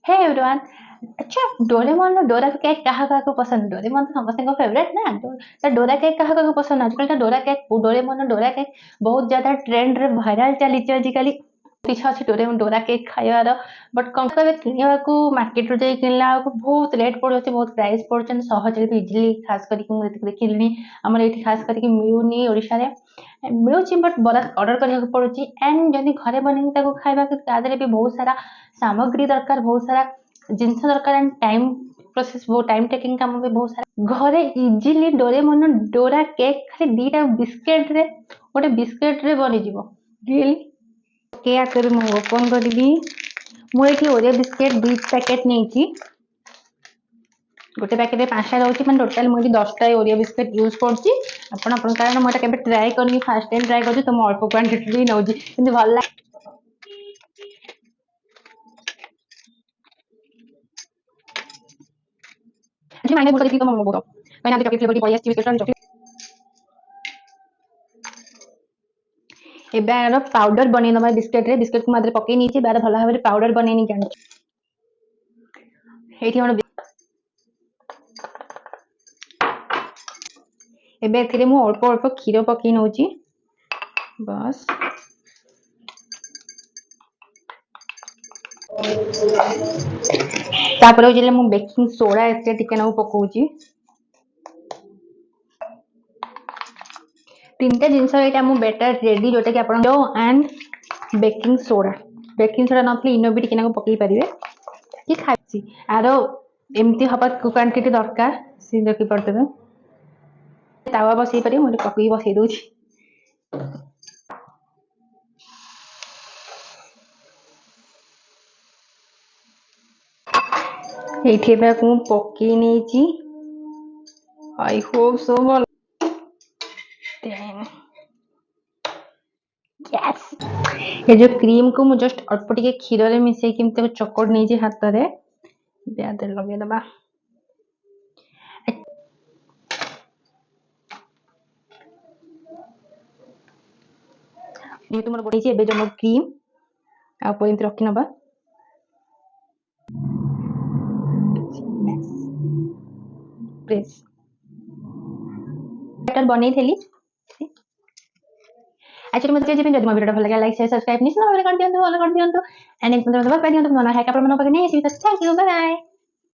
हे everyone. अच्छा, Doraemon dora cake कहा काहा को पसंद? डोरेमन तो समस्त फेवरेट ना। तो डोरा केक कहा काहा को पसंद? आजकल Dora cake Doraemon dora cake बहुत ज्यादा ट्रेंड रे वायरल चली आजिकल। इच्छा अच्छे डोरेमन डोरा केक खाइबार, बट कौन कहे किणवाकू मार्केट रू जाई किनला बहुत रेट पड़ो, बहुत प्राइस पड़ुछन सहज इजिली। खास करके देखिली आमर ये खास करके मिलूनी ओडिशा रे मिलूची, बट बड़ा ऑर्डर करने पड़ुची। एंड जदि घरे बने खाइबा तादेरे भी बहुत सारा सामग्री दरकार, बहुत सारा जिनस दरकार एंड टाइम प्रोसेस बहुत टाइम टेकिंग काम भी बहुत सारा। घरे इजिली डोरेमन डोरा केक खाली दीटा बिस्केट रे गोटे बिस्केट रे बनी जीवो रियली। ओके आकर मु ओपन करबी। मु एठी ओरियो बिस्केट 2 पैकेट नेची। गोटे पैकेट 5टा रहउची, माने टोटल मु 10टा ओरियो बिस्केट यूज करची। आपण कारण मु केबे ट्राई करनी, फर्स्ट टाइम ट्राई करची, तो मु अल्प क्वांटिटी भी नउची, किंतु भल लाग। जी माने बोलते तो मो बोलो मैंने आप चॉकलेट फ्लेवर की पड़ी आसी बिस्केट चॉकलेट। एबे आरो पाउडर बनै दमा बिस्केट रे। बिस्केट को मादरे पके नीचे बार भल भाबरे पाउडर बनै नि जानि। एठी हमर एबे एथिरे मु अल्प अल्प क्षीर पके नउची बस। तापर हो मु बेकिंग सोडा एते टिके न पकोची। तीनटा जिनस एटा मु बेटर रेडी, जोटा कि आपण डो एंड बेकिंग सोडा नथले इनो भी टिके न पकई परिवे कि खाइसी आरो एमती हबा क्वांटिटी दरकार सी देखि पड़तबे। तावा बसई पारे मु पकई बसई दोची। एठी बा को पकई नेची। I hope so well. Yes, ये जो क्रीम को मु जस्ट अल्प टिके क्षीर रे मिसई केमते चकोड नेची हाथ रे ब्याद लगे दबा। ये तुमर बडी छी एबे जो मो क्रीम आ पॉइंट रखि नबा। प्लीज बैटर बनै थेली। एक्चुअली मुझे जब मो वीडियो भल लगे लाइक शेयर सब्सक्राइब निश्चित भाव कर दियंतु, फॉलो कर दियंतु एंड एक मतलब कर दियंतु। मन है कि आपण मन पकने थैंक यू, बाय बाय।